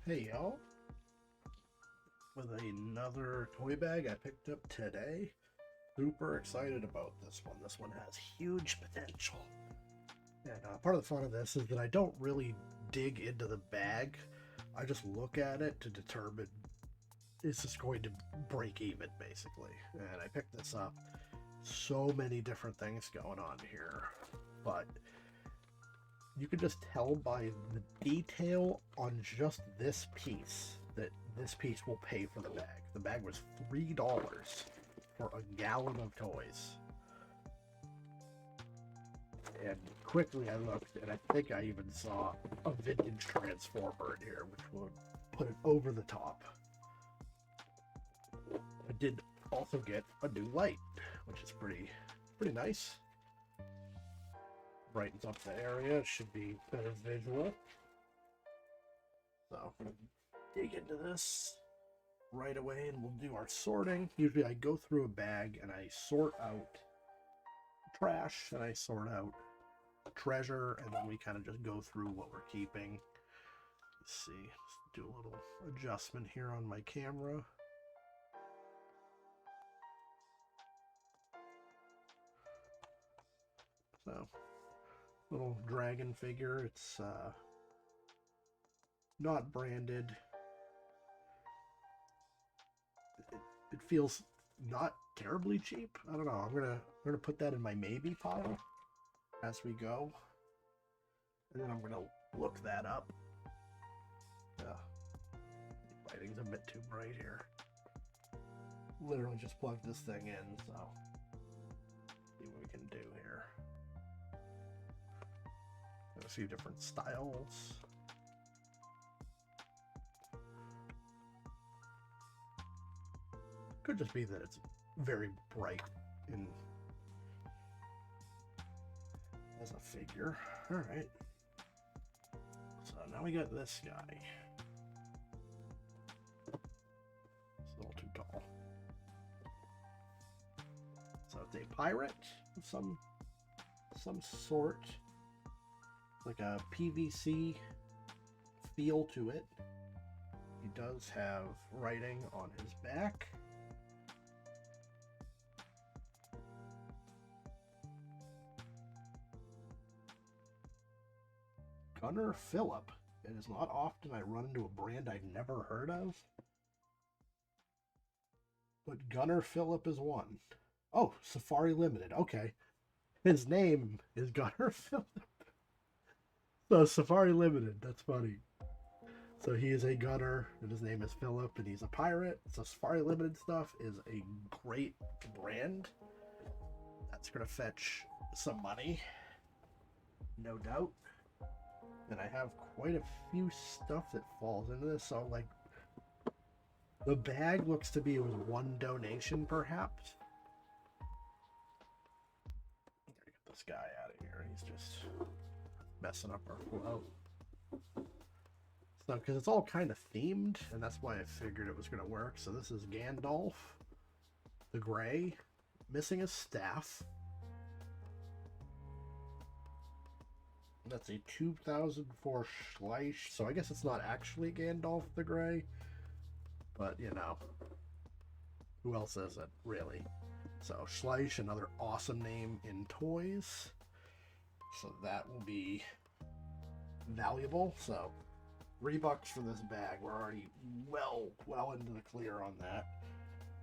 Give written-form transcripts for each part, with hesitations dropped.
Hey y'all, with another toy bag I picked up today. Super excited about this one. This one has huge potential. And part of the fun of this is that I don't really dig into the bag. I just look at it to determine is this going to break even, basically. And I picked this up. So many different things going on here. But you can just tell by the detail on just this piece that this piece will pay for the bag. The bag was $3 for a gallon of toys. And quickly I looked, and I think I even saw a vintage transformer in here, which would put it over the top. I did also get a new light, which is pretty nice. Brightens up the area, should be better visual. So I'm gonna dig into this right away and we'll do our sorting. Usually I go through a bag and I sort out trash and I sort out treasure, and then we kind of just go through what we're keeping. Let's see, let's do a little adjustment here on my camera. So, little dragon figure. It's not branded. It feels not terribly cheap. I don't know. I'm gonna put that in my maybe pile as we go, and then I'm gonna look that up. Lighting's a bit too bright here. Literally just plug this thing in, so see what we can do here. Got a few different styles. Could just be that it's very bright in as a figure. All right. So now we got this guy. It's a little too tall. So it's a pirate of some sort. Like a PVC feel to it. He does have writing on his back. Gunner Phillip. It is not often I run into a brand I've never heard of, but Gunner Phillip is one. Oh, Safari Limited. Okay. His name is Gunner Phillip. So Safari Limited. That's funny. So he is a gunner, and his name is Phillip, and he's a pirate. So Safari Limited stuff is a great brand. That's going to fetch some money, no doubt. And I have quite a few stuff that falls into this. So, like, the bag looks to be it was one donation, perhaps. I'm gonna get this guy out of here. He's just messing up our flow. So, because it's all kind of themed, and that's why I figured it was going to work. So this is Gandalf, the Gray, missing his staff. That's a 2004 Schleich, so I guess it's not actually Gandalf the Grey, but you know, who else is it, really? So Schleich, another awesome name in toys, so that will be valuable. So $3 for this bag. We're already well into the clear on that.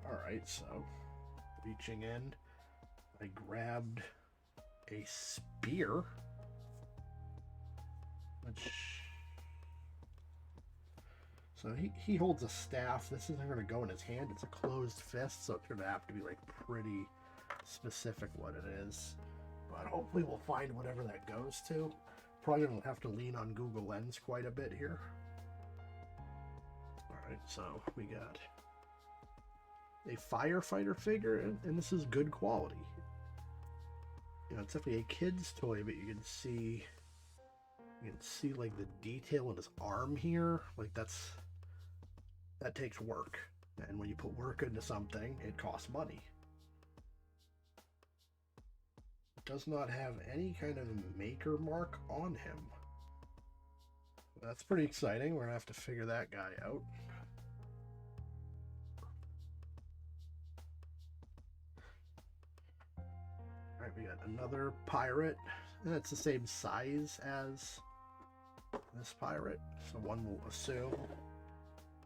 All right, so reaching in, I grabbed a spear. So he holds a staff. This isn't going to go in his hand. It's a closed fist, so it's going to have to be like pretty specific what it is. But hopefully we'll find whatever that goes to. Probably going to have to lean on Google Lens quite a bit here. Alright, so we got a firefighter figure, and this is good quality. You know, it's definitely a kid's toy, but you can see like the detail in his arm here. Like that takes work, and when you put work into something, it costs money. It does not have any kind of maker mark on him. that's pretty exciting. We're gonna have to figure that guy out. Alright, we got another pirate. And it's the same size as this pirate, so one will assume.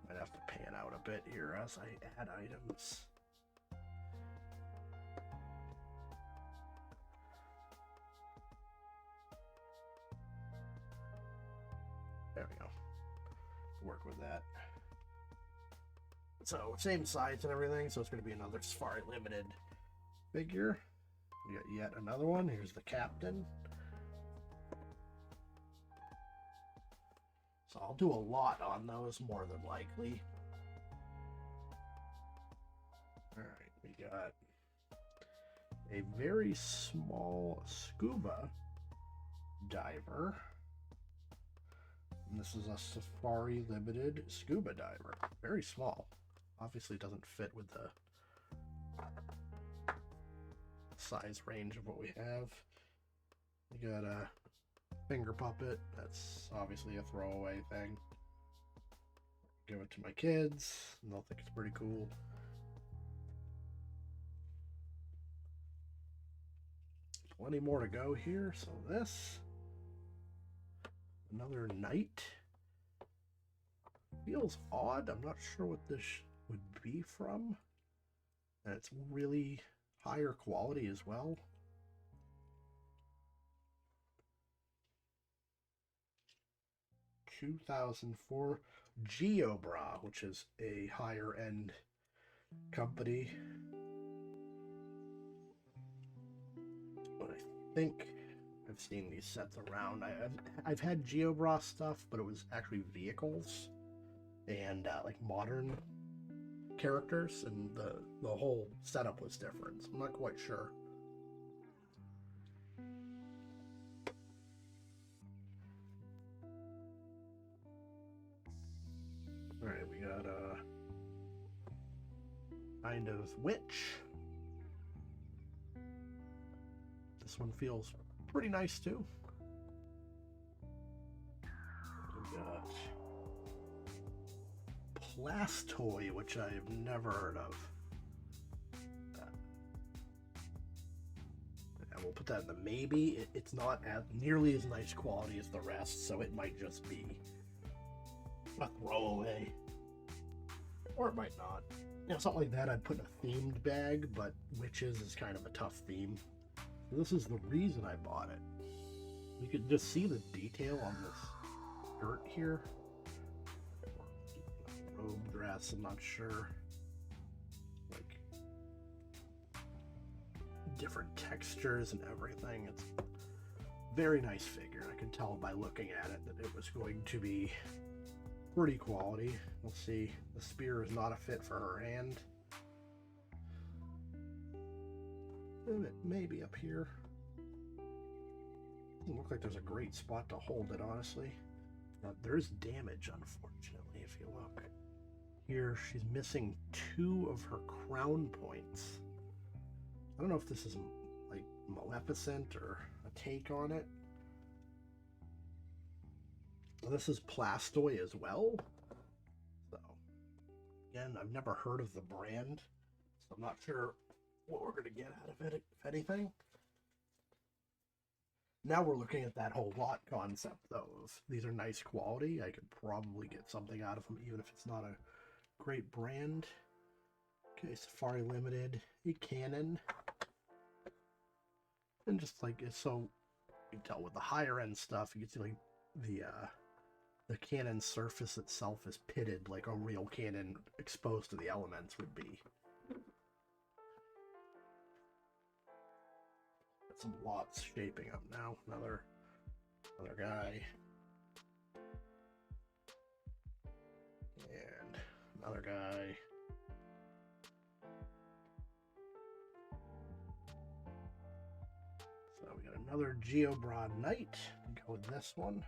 Might have to pan out a bit here as I add items. There we go. Work with that. So same size and everything, so it's going to be another Safari Limited figure. We got yet another one. Here's the captain. So I'll do a lot on those, more than likely. Alright, we got a very small scuba diver. And this is a Safari Limited scuba diver. Very small. Obviously doesn't fit with the size range of what we have. We got a finger puppet. That's obviously a throwaway thing. Give it to my kids and they'll think it's pretty cool. Plenty more to go here. So this, another knight. Feels odd. I'm not sure what this would be from. And it's really higher quality as well. $2004 Geobra, which is a higher end company. But I think I've seen these sets around. I've had Geobra stuff, but it was actually vehicles and like modern characters, and the whole setup was different. So I'm not quite sure. All right, we got a kind of witch. This one feels pretty nice too. We got Plastoy, which I've never heard of. And we'll put that in the maybe. It's not nearly as nice quality as the rest, so it might just be a throwaway. Or it might not. You know, something like that I'd put in a themed bag, but witches is kind of a tough theme. So this is the reason I bought it. You could just see the detail on this skirt here. Robe dress, I'm not sure. Like different textures and everything. It's a very nice figure. I can tell by looking at it that it was going to be pretty quality. We'll see. The spear is not a fit for her hand. And it may be up here. Doesn't look like there's a great spot to hold it, honestly. Now, there's damage, unfortunately, if you look. Here, she's missing 2 of her crown points. I don't know if this is like Maleficent or a take on it. Well, this is Plastoy as well. So, again, I've never heard of the brand, so I'm not sure what we're going to get out of it, if anything. Now we're looking at that whole lot concept, though. If these are nice quality, I could probably get something out of them, even if it's not a great brand. Okay, Safari Limited, a Canon. And just like, so you can tell with the higher end stuff, you can see like the Canon surface itself is pitted like a real Canon exposed to the elements would be. Got some lots shaping up now. Another guy. And another guy. So we got another Geobra Knight. Go with this one.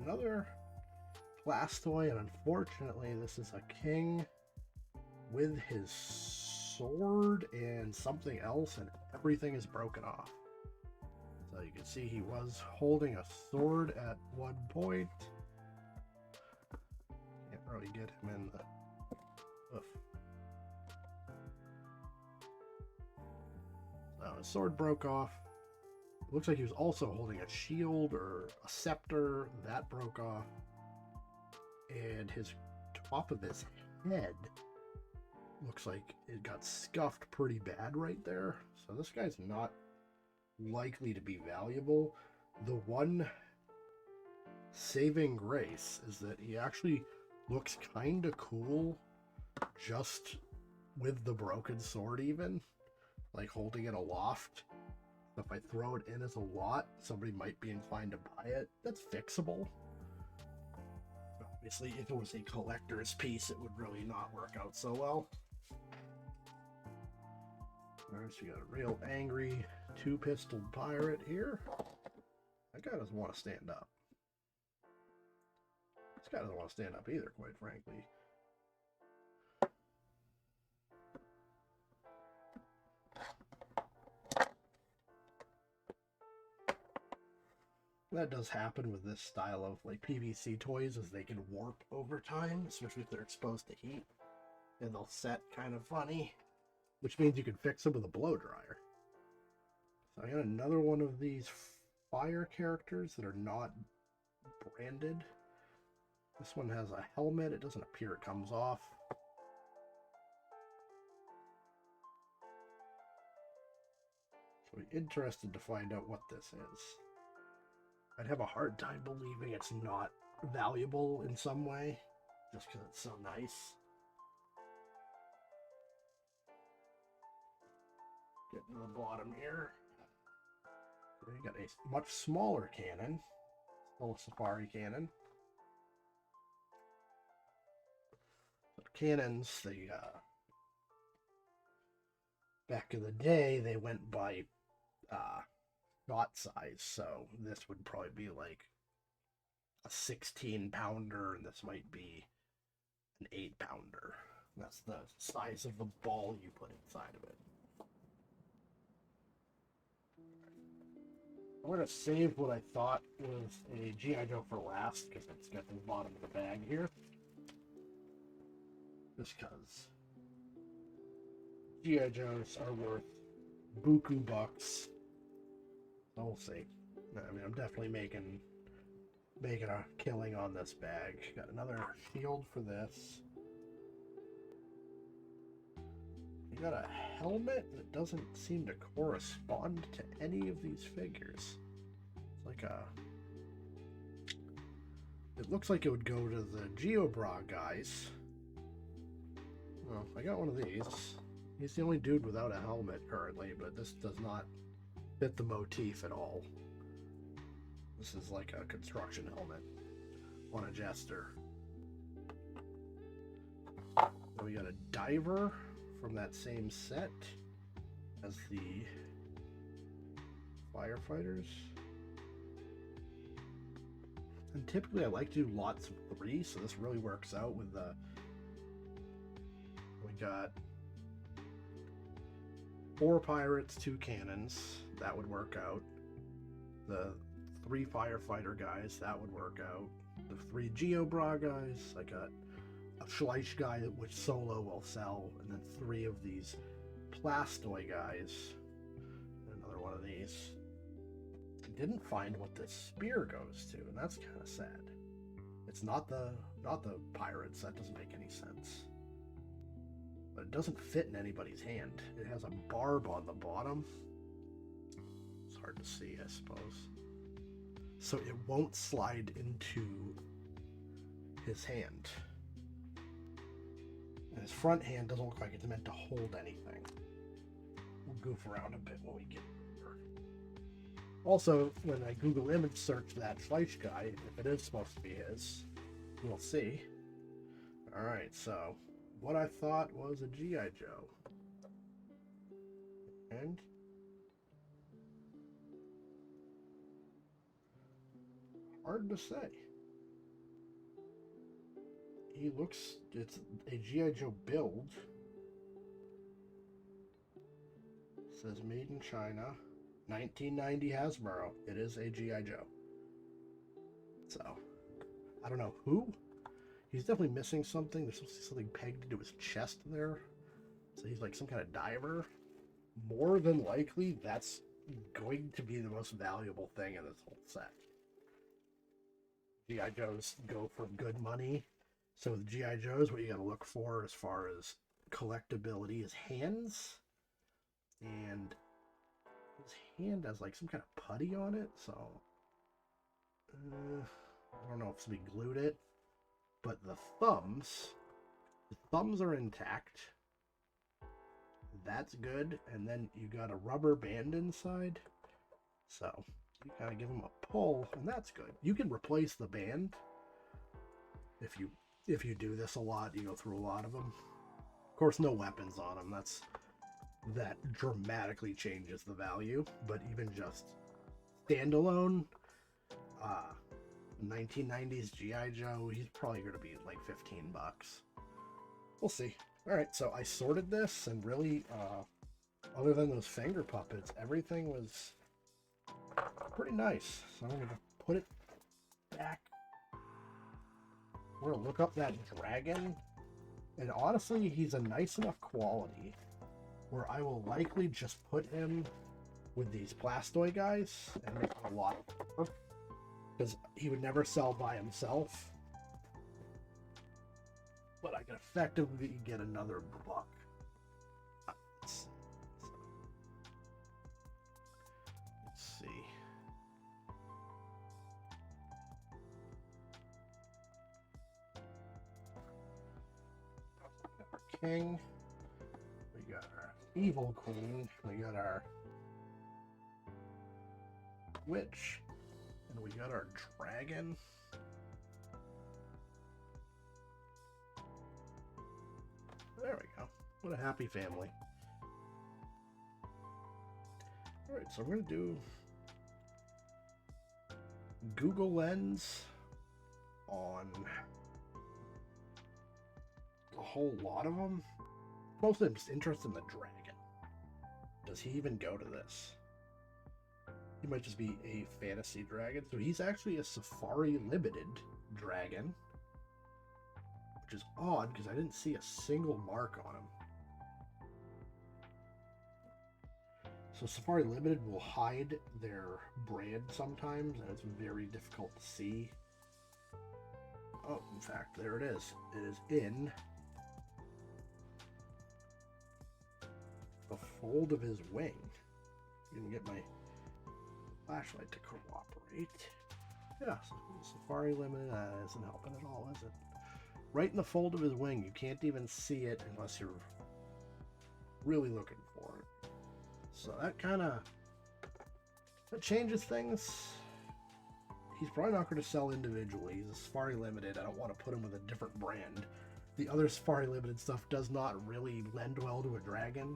Another Plastoy, and unfortunately this is a king with his sword and something else and everything is broken off. So you can see he was holding a sword at one point. Can't really get him in the... Oof. So his sword broke off. It looks like he was also holding a shield or a scepter. That broke off. And his top of his head looks like it got scuffed pretty bad right there. So this guy's not likely to be valuable. The one saving grace is that he actually looks kind of cool just with the broken sword, even like holding it aloft. So if I throw it in as a lot, somebody might be inclined to buy it. That's fixable. Obviously, if it was a collector's piece, it would really not work out so well. Alright, so we got a real angry two-pistoled pirate here. That guy doesn't want to stand up. This guy doesn't want to stand up either, quite frankly. That does happen with this style of like PVC toys, as they can warp over time, especially if they're exposed to heat. And they'll set kind of funny, which means you can fix them with a blow dryer. So I got another one of these fire characters that are not branded. This one has a helmet. It doesn't appear it comes off. So I'm interested to find out what this is. I'd have a hard time believing it's not valuable in some way, just because it's so nice. Getting to the bottom here. We got a much smaller cannon, still a safari cannon. But cannons, they back in the day, they went by shot size, so this would probably be like a 16-pounder, and this might be an 8-pounder. That's the size of the ball you put inside of it. I'm going to save what I thought was a G.I. Joe for last, because it's got the bottom of the bag here. Just because G.I. Joes are worth buku bucks. So we'll see. I mean, I'm definitely making a killing on this bag. Got another shield for this. You got a helmet that doesn't seem to correspond to any of these figures. It's like a... It looks like it would go to the Geobra guys. Well, I got one of these. He's the only dude without a helmet currently, but this does not fit the motif at all. This is like a construction helmet on a jester. Then we got a diver from that same set as the firefighters. And typically I like to do lots of 3, so this really works out with the... We got 4 pirates, 2 cannons. That would work out. The 3 firefighter guys, that would work out. The 3 Geobra guys, I got a Schleich guy which solo will sell, and then 3 of these Plastoi guys. And another one of these. I didn't find what this spear goes to, and that's kind of sad. It's not the pirates, that doesn't make any sense. But it doesn't fit in anybody's hand. It has a barb on the bottom. It's hard to see, I suppose. So it won't slide into his hand. And his front hand doesn't look like it's meant to hold anything. We'll goof around a bit when we get there. Also, when I Google image search that Schleich guy, if it is supposed to be his, we'll see. Alright, so what I thought was a G.I. Joe. And hard to say. He looks, it's a G.I. Joe build. says made in China, 1990 Hasbro. It is a G.I. Joe. So, I don't know who. He's definitely missing something. There's something pegged into his chest there. So he's like some kind of diver. More than likely, that's going to be the most valuable thing in this whole set. G.I. Joes go for good money. So with G.I. Joes, what you gotta look for as far as collectability is hands. And his hand has like some kind of putty on it, so I don't know if somebody glued it. But the thumbs are intact. That's good. And then you got a rubber band inside. So you gotta give them a pull, and that's good. You can replace the band if you do this a lot. You go through a lot of them. Of course, no weapons on them. That dramatically changes the value. But even just standalone, 1990s G.I. Joe, he's probably going to be like $15. We'll see. All right, so I sorted this, and really, other than those finger puppets, everything was pretty nice. So I'm going to put it back. We're going to look up that dragon, and honestly, he's a nice enough quality where I will likely just put him with these Plastoid guys and make a lot of work, because he would never sell by himself. But I can effectively get another buck. Let's see. We got our king. We got our evil queen. We got our witch. And we got our dragon. There we go. What a happy family. Alright, so I'm going to do Google Lens on a whole lot of them. Mostly I'm just interested in the dragon. Does he even go to this? He might just be a fantasy dragon. So he's actually a Safari Limited dragon. Which is odd, because I didn't see a single mark on him. So Safari Limited will hide their brand sometimes, and it's very difficult to see. Oh, in fact, there it is. It is in the fold of his wing. I'm gonna get my flashlight to cooperate. Yeah, so Safari Limited, that isn't helping at all, is it? Right in the fold of his wing. You can't even see it unless you're really looking for it. So that changes things. He's probably not going to sell individually. He's a Safari Limited. I don't want to put him with a different brand. The other Safari Limited stuff does not really lend well to a dragon.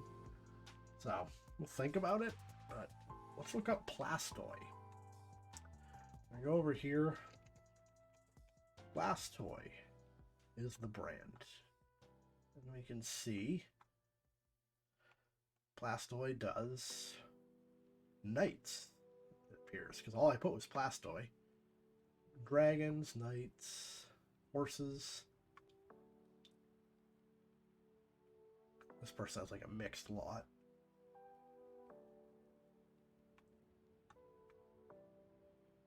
So we'll think about it. But let's look up Plastoid. I go over here. Plastoid is the brand. And we can see Plastoid does knights, it appears, because all I put was Plastoid. Dragons, knights, horses. This person has like a mixed lot.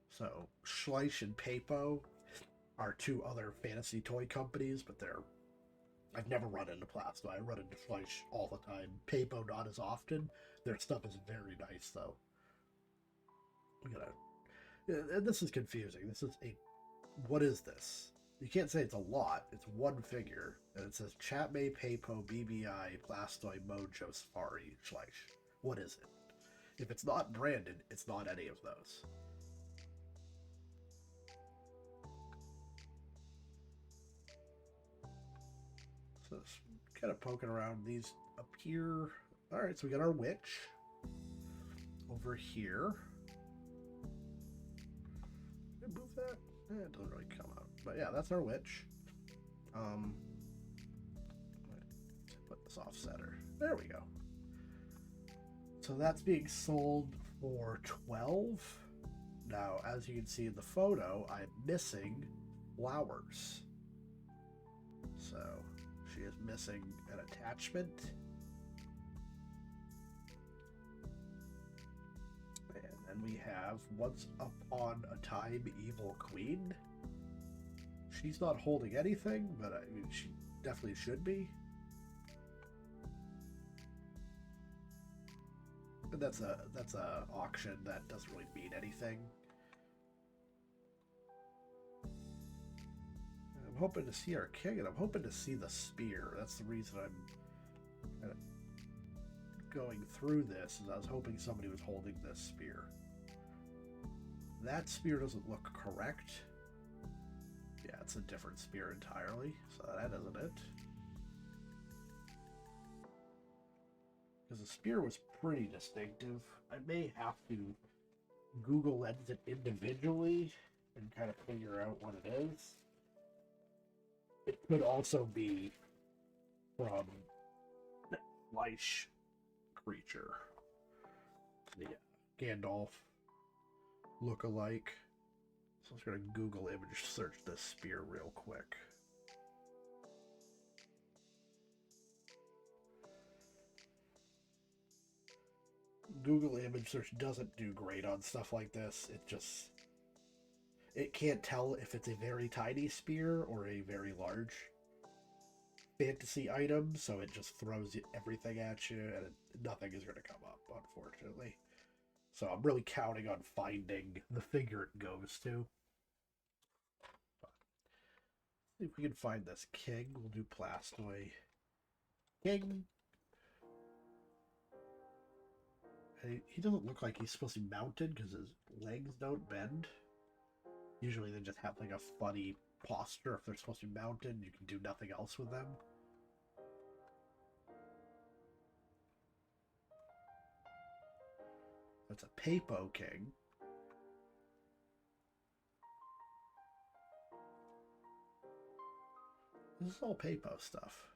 So Schleich and Papo are two other fantasy toy companies, but I've never run into Plastoid. I run into Schleich all the time. Papo not as often. Their stuff is very nice though. This is confusing. What is this? You can't say it's a lot. It's one figure, and it says Chatmay, Papo, BBI, Plastoid, Mojo, Safari, Schleich. What is it? If it's not branded, it's not any of those. So just kind of poking around these up here. All right, so we got our witch over here. Did I move that? It doesn't really come out, but yeah, that's our witch. Put this offsetter. There we go. So that's being sold for 12. Now, as you can see in the photo, I'm missing flowers. So she is missing an attachment. And then we have Once Upon a Time Evil Queen. She's not holding anything, but I mean, she definitely should be. And that's a auction that doesn't really mean anything. I'm hoping to see our king, and I'm hoping to see the spear. That's the reason I'm kind of going through this, is I was hoping somebody was holding this spear. That spear doesn't look correct. Yeah, it's a different spear entirely, so that isn't it. Because the spear was pretty distinctive. I may have to Google lens it individually and kind of figure out what it is. It could also be from Fleisch creature, the Gandalf look-alike. So I'm just going to Google image search this spear real quick. Google image search doesn't do great on stuff like this. It can't tell if it's a very tiny spear or a very large fantasy item, so it just throws everything at you, and nothing is going to come up, unfortunately. So I'm really counting on finding the figure it goes to. See if we can find this king. We'll do Plastoy. King. He doesn't look like he's supposed to be mounted because his legs don't bend. Usually they just have like a funny posture. If they're supposed to be mounted, you can do nothing else with them. That's a Papo King. This is all Papo stuff.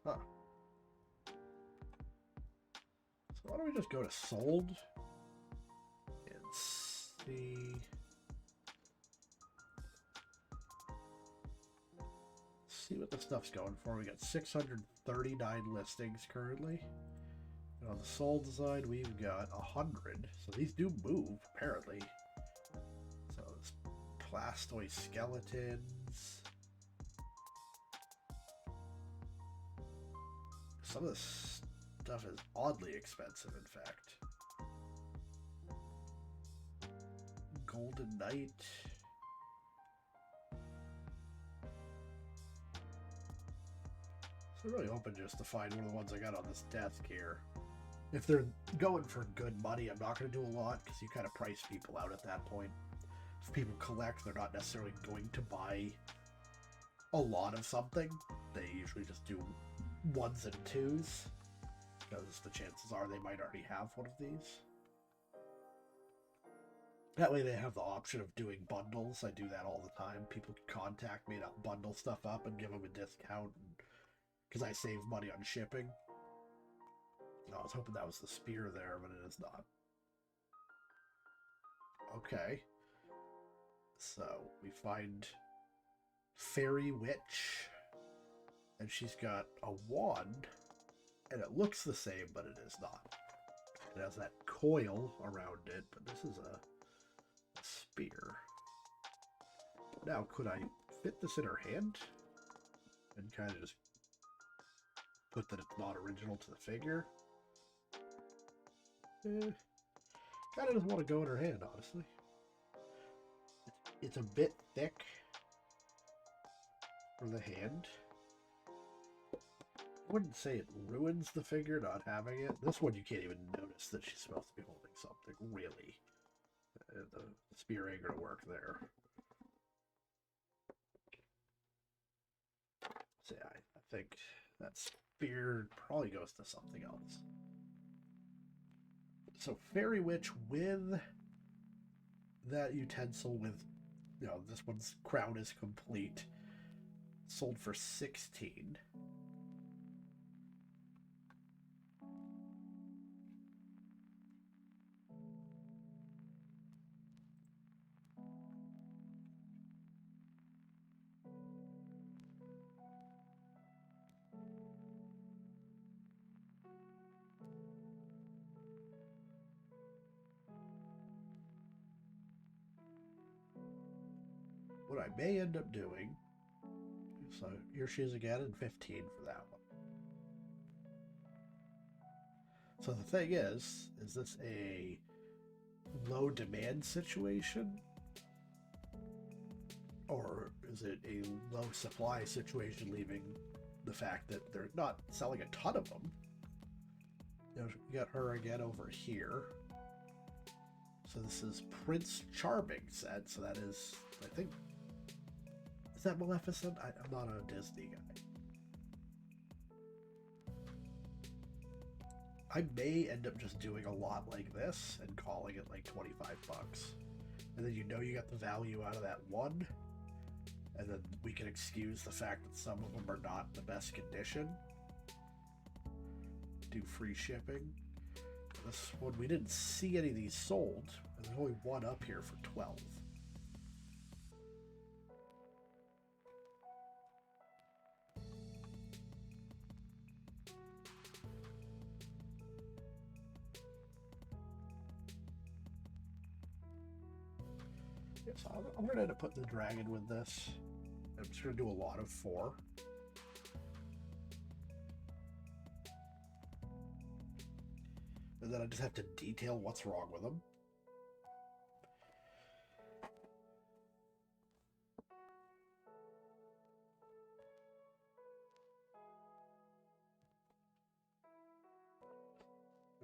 Huh. So why don't we just go to sold and see what the stuff's going for. We got 639 listings currently. And on the sold side, we've got 100. So these do move, apparently. So it's Plastoid skeletons. Some of this stuff is oddly expensive, in fact. Golden Knight. So I'm really hoping just to find one of the ones I got on this desk here. If they're going for good money, I'm not going to do a lot, because you kind of price people out at that point. If people collect, they're not necessarily going to buy a lot of something. They usually just do ones and twos, because the chances are they might already have one of these. That way they have the option of doing bundles. I do that all the time. People contact me and I'll bundle stuff up and give them a discount, because I save money on shipping. I was hoping that was the spear there, but it is not. Okay. So we find Fairy Witch, and she's got a wand, and it looks the same, but it is not. It has that coil around it, but this is a spear. Now, could I fit this in her hand and kind of just put that it's not original to the figure? Kind of doesn't want to go in her hand, honestly. It's a bit thick for the hand. I wouldn't say it ruins the figure not having it. This one you can't even notice that she's supposed to be holding something, really. The spear ain't gonna work there. So yeah, I think that spear probably goes to something else. So Fairy Witch with that utensil with, you know, this one's crown is complete. Sold for 16. What I may end up doing, so here she is again, and 15 for that one. So the thing is this a low demand situation? Or is it a low supply situation, leaving the fact that they're not selling a ton of them? You know, we got her again over here. So this is Prince Charming set, so that is, I think, is that Maleficent? I'm not a Disney guy. I may end up just doing a lot like this and calling it like 25 bucks. And then you know you got the value out of that one. And then we can excuse the fact that some of them are not in the best condition. Do free shipping. This one, we didn't see any of these sold. And there's only one up here for 12. So I'm going to end up putting the dragon with this. I'm just going to do a lot of 4. And then I just have to detail what's wrong with them.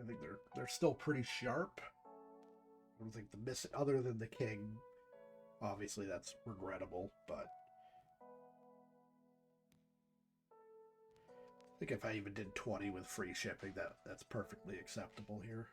I think they're still pretty sharp. I don't think the missing, other than the king, obviously that's regrettable, but I think if I even did 20 with free shipping, that's perfectly acceptable here.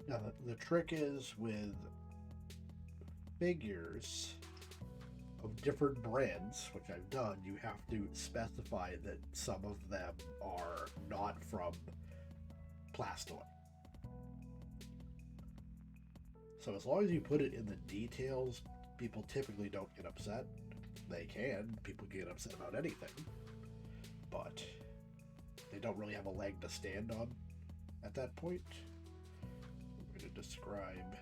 Now, the trick is with figures of different brands, which I've done, you have to specify that some of them are not from Plastoid. So as long as you put it in the details, people typically don't get upset. They can. People get upset about anything. But they don't really have a leg to stand on at that point. I'm going to describe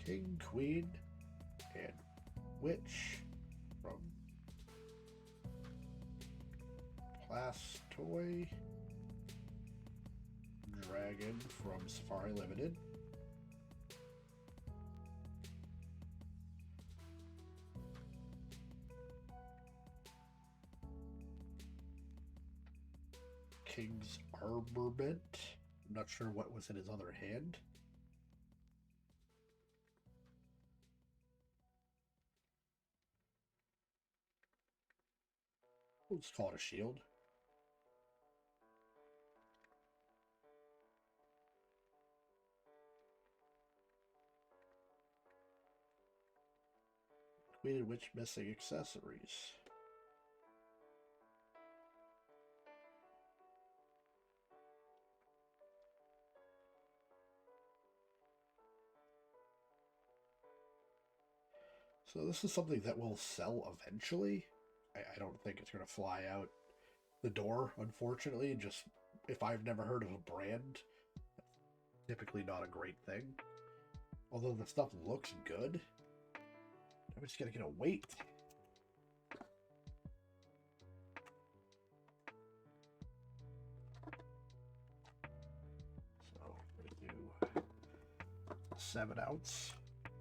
King, Queen, and Witch from Plastoid. Dragon from Safari Limited. King's Armament. I'm not sure what was in his other hand. Let's call it a shield. Queen and Witch missing accessories. So this is something that will sell eventually. I don't think it's going to fly out the door, unfortunately. Just, if I've never heard of a brand, typically not a great thing. Although the stuff looks good, I'm just going to get a weight. So 7-ounce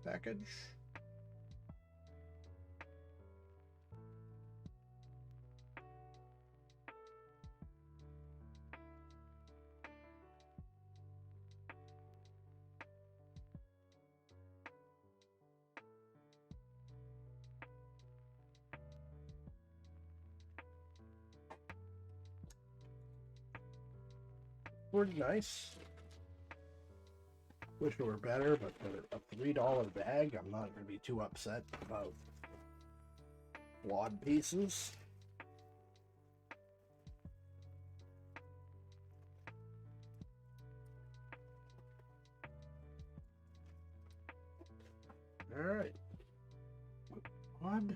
package. Pretty nice. Wish it were better, but for a $3 bag, I'm not going to be too upset about wad pieces. All right. Wad.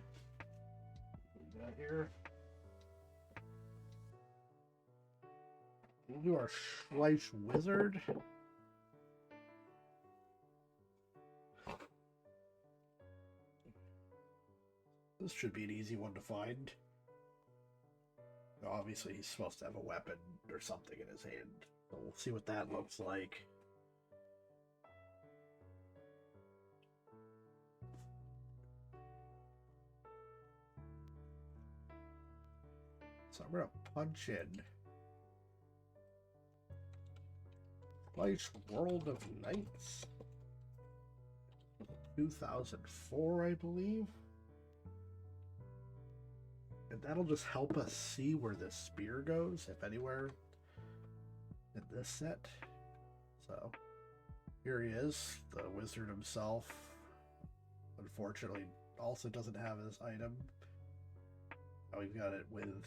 What we got here? We'll do our Schleich Wizard. This should be an easy one to find. Obviously, he's supposed to have a weapon or something in his hand. So we'll see what that looks like. So I'm going to punch in Schleich World of Knights. 2004, I believe. And that'll just help us see where this spear goes, if anywhere, in this set. So, here he is, the wizard himself. Unfortunately, also doesn't have his item. Now we've got it with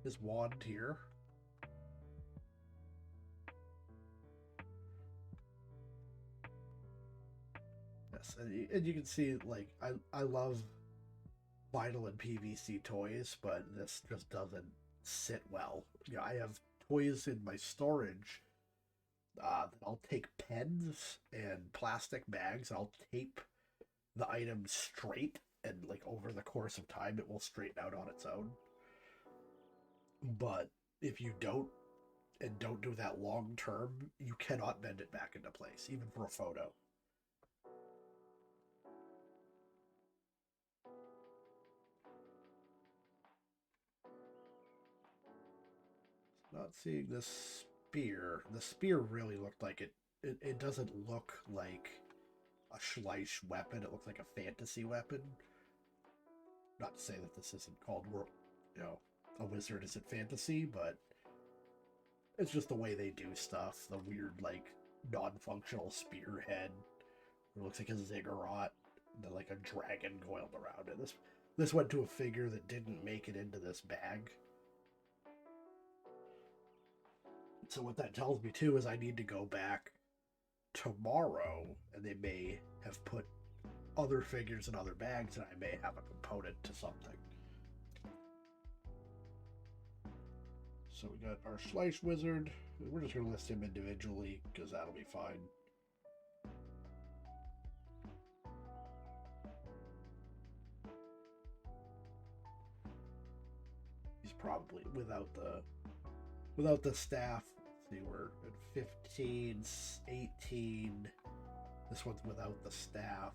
his wand here. Yes, and you can see, like, I love vinyl and PVC toys, but this just doesn't sit well. You know, I have toys in my storage that I'll take pens and plastic bags, and I'll tape the item straight, and like over the course of time it will straighten out on its own. But if you don't do that long term, you cannot bend it back into place, even for a photo. Not seeing this spear. The spear really looked like it doesn't look like a Schleich weapon. It looks like a fantasy weapon. Not to say that this isn't called, you know, a wizard isn't fantasy, but it's just the way they do stuff. The weird, like, non-functional spearhead. It looks like a ziggurat. And like a dragon coiled around it. This went to a figure that didn't make it into this bag. So what that tells me, too, is I need to go back tomorrow, and they may have put other figures in other bags, and I may have a component to something. So we got our Schleich Wizard. We're just going to list him individually, because that'll be fine. He's probably without the staff. See, we're at 15, 18. This one's without the staff.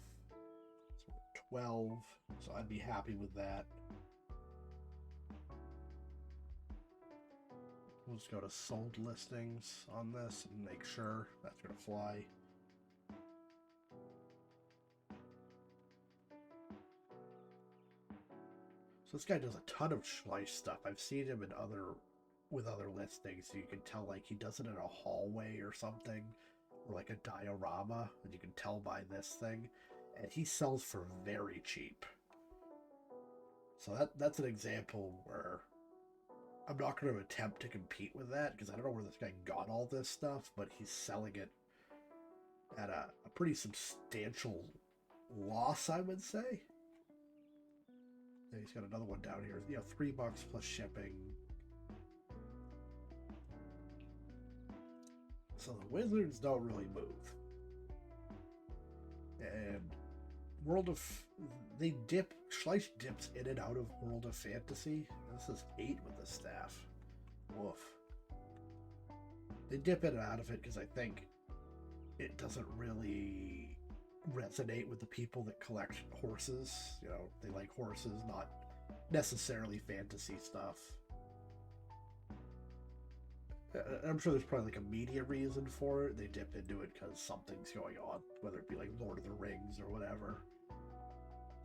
So 12. So I'd be happy with that. We'll just go to sold listings on this and make sure that's going to fly. So this guy does a ton of Schleich stuff. I've seen him with other listings, so you can tell, like, he does it in a hallway or something, or like a diorama, and you can tell by this thing, and he sells for very cheap. So that's an example where I'm not going to attempt to compete with that, because I don't know where this guy got all this stuff, but he's selling it at a pretty substantial loss, I would say. And he's got another one down here, you know, $3 plus shipping. So the wizards don't really move. And Schleich dips in and out of World of Fantasy. This is 8 with the staff. Woof. They dip in and out of it because I think it doesn't really resonate with the people that collect horses. You know, they like horses, not necessarily fantasy stuff. I'm sure there's probably like a media reason for it. They dip into it because something's going on, whether it be like Lord of the Rings or whatever.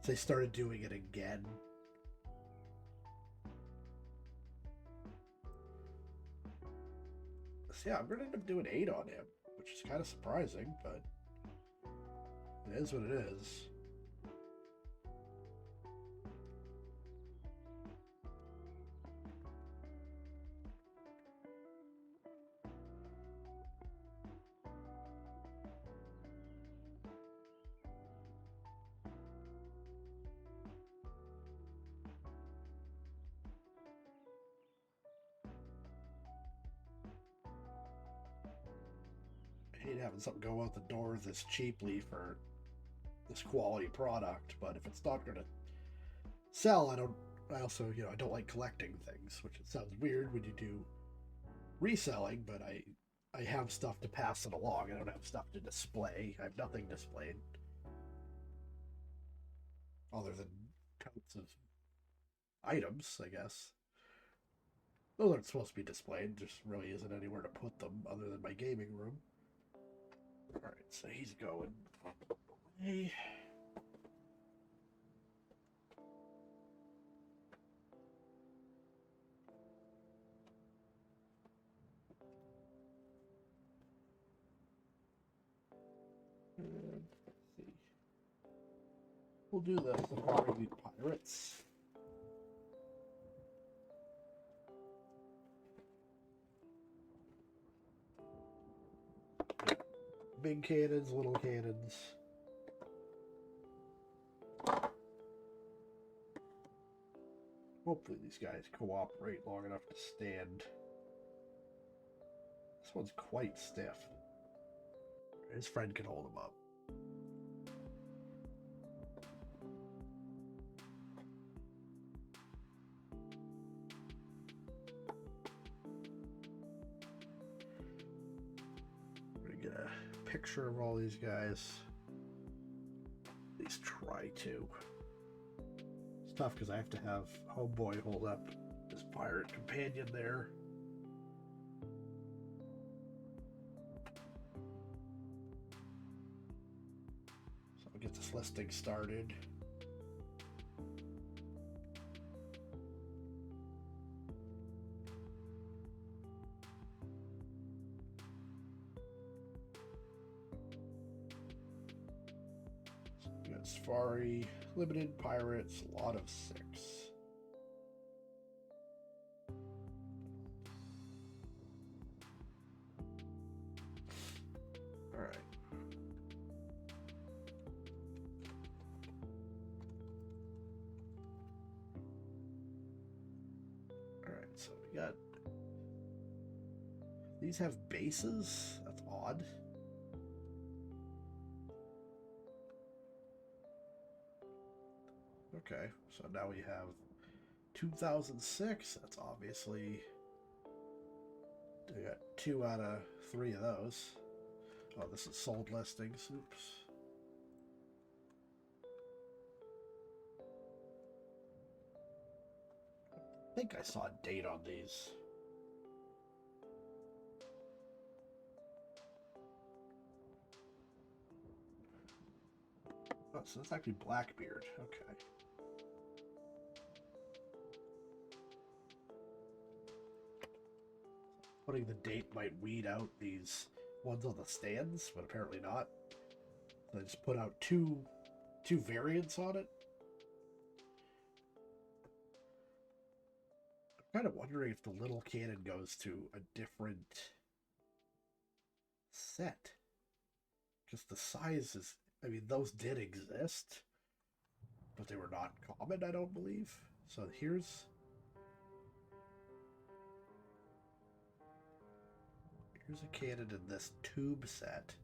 So they started doing it again. So yeah, I'm going to end up doing 8 on him, which is kind of surprising, but it is what it is. I hate having something go out the door this cheaply for this quality product, but if it's not going to sell, I also, you know, I don't like collecting things, which it sounds weird when you do reselling, but I have stuff to pass it along. I don't have stuff to display. I have nothing displayed other than totes of items, I guess. Those aren't supposed to be displayed. Just really isn't anywhere to put them other than my gaming room. Alright, so he's going away. And let's see. We'll do the Safari Pirates. Big cannons, little cannons. Hopefully these guys cooperate long enough to stand. This one's quite stiff. His friend can hold him up. I'm gonna get a picture of all these guys. At least try to. It's tough because I have to have Homeboy hold up his pirate companion there. So I'll get this listing started. We got Safari, Limited, Pirates, a lot of 6. Alright. Alright, so we got... These have bases? That's odd. Okay, so now we have 2006. That's obviously... We got 2 out of 3 of those. Oh, this is sold listings. Oops. I think I saw a date on these. Oh, so that's actually Blackbeard. Okay. Putting the date might weed out these ones on the stands, but apparently not. So I just put out two variants on it. I'm kind of wondering if the little cannon goes to a different set. Just the size is... I mean, those did exist, but they were not common, I don't believe. So here's a cannon in this tube set.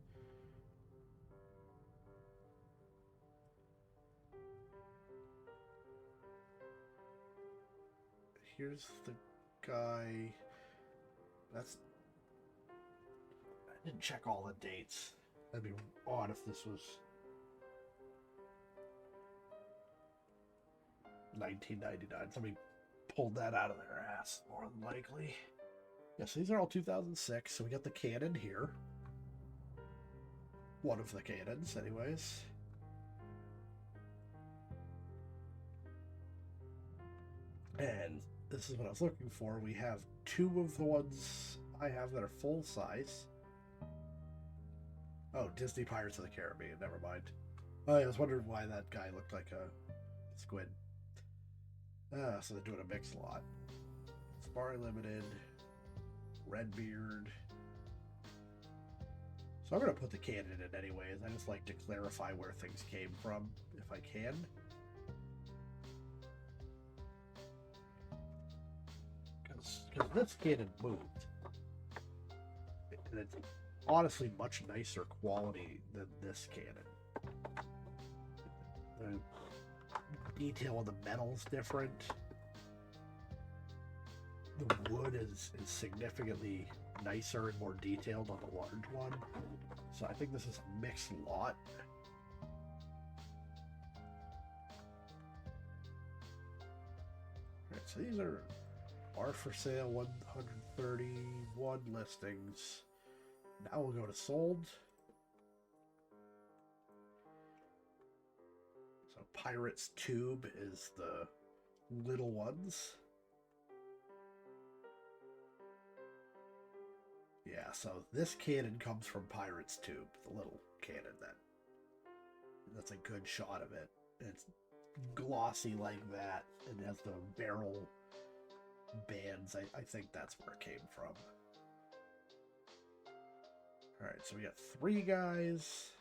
Here's the guy. That's... I didn't check all the dates. That'd be odd if this was 1999. Somebody pulled that out of their ass, more than likely. Yes, these are all 2006. So we got the Canon here. One of the Canons, anyways. And this is what I was looking for. We have two of the ones I have that are full size. Oh, Disney Pirates of the Caribbean. Never mind. Oh, I was wondering why that guy looked like a squid. So they're doing a mix lot. Safari Limited. Redbeard. So I'm going to put the Canon in anyways. I just like to clarify where things came from, if I can. Because this Canon moved. And it's honestly much nicer quality than this Canon. The detail of the metal's different. The wood is significantly nicer and more detailed on the large one. So I think this is a mixed lot. Alright, so these are for sale, 131 listings. Now we'll go to sold. So Pirates Tube is the little ones. Yeah, so this Canon comes from Pirates Tube, the little Canon that's a good shot of it. It's glossy like that, and has the barrel bands. I think that's where it came from. Alright, so we got 3 guys.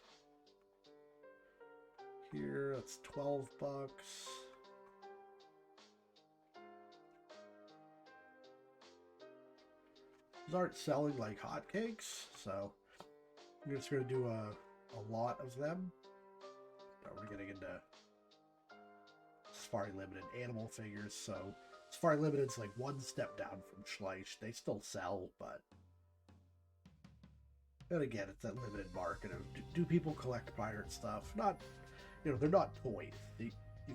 Here, that's 12 bucks. These aren't selling like hotcakes, so I'm just going to do a lot of them. Now we're getting into Safari Limited animal figures, so Safari Limited's like one step down from Schleich. They still sell, but and again, it's that limited market of do people collect pirate stuff? Not, they're not toys. You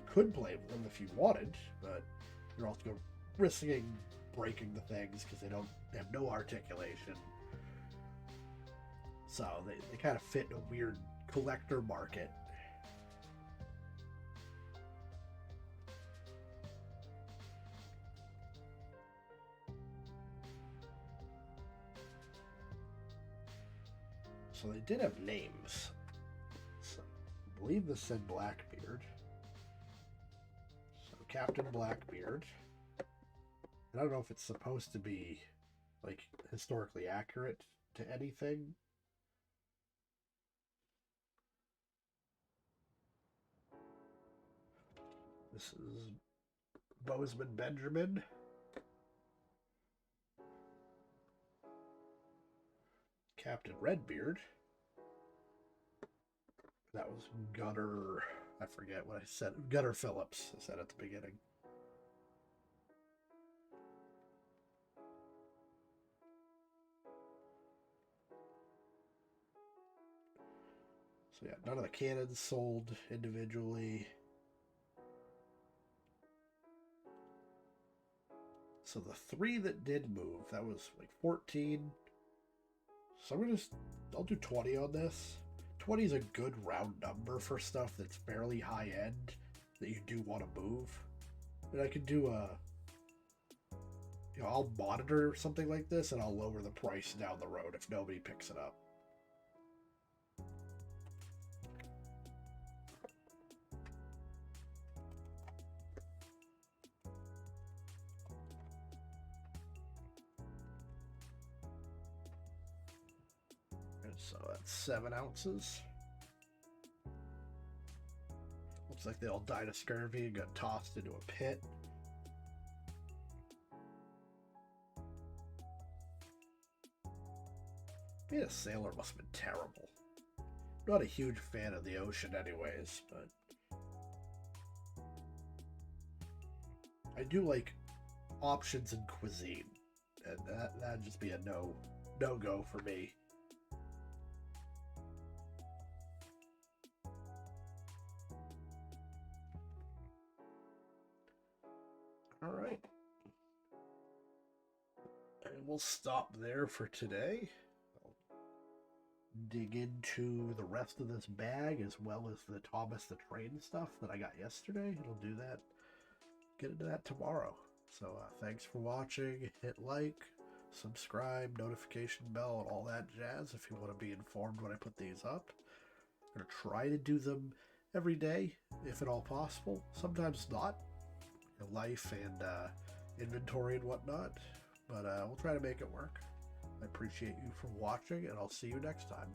could play with them if you wanted, but you're also risking breaking the things because they have no articulation. So they kind of fit in a weird collector market. So they did have names. So I believe this said Blackbeard. So Captain Blackbeard. And I don't know if it's supposed to be like historically accurate to anything. This is Bozeman Benjamin. Captain Redbeard. That was Gunner. I forget what I said. Gunner Phillips, I said at the beginning. So yeah, none of the cannons sold individually. So the 3 that did move, that was like 14. So I'll do 20 on this. 20 is a good round number for stuff that's fairly high end that you do want to move. And I could do I'll monitor something like this and I'll lower the price down the road if nobody picks it up. So that's 7 ounces. Looks like they all died of scurvy and got tossed into a pit. Being a sailor must have been terrible. Not a huge fan of the ocean anyways, but I do like options in cuisine. And that'd just be a no-go for me. All right. And we'll stop there for today. I'll dig into the rest of this bag as well as the Thomas the Train stuff that I got yesterday. I'll do that, get into that tomorrow. So thanks for watching. Hit like, subscribe, notification bell, and all that jazz if you want to be informed when I put these up. I'm going to try to do them every day, if at all possible. Sometimes not. Life and inventory and whatnot. But we'll try to make it work. I appreciate you for watching, and I'll see you next time.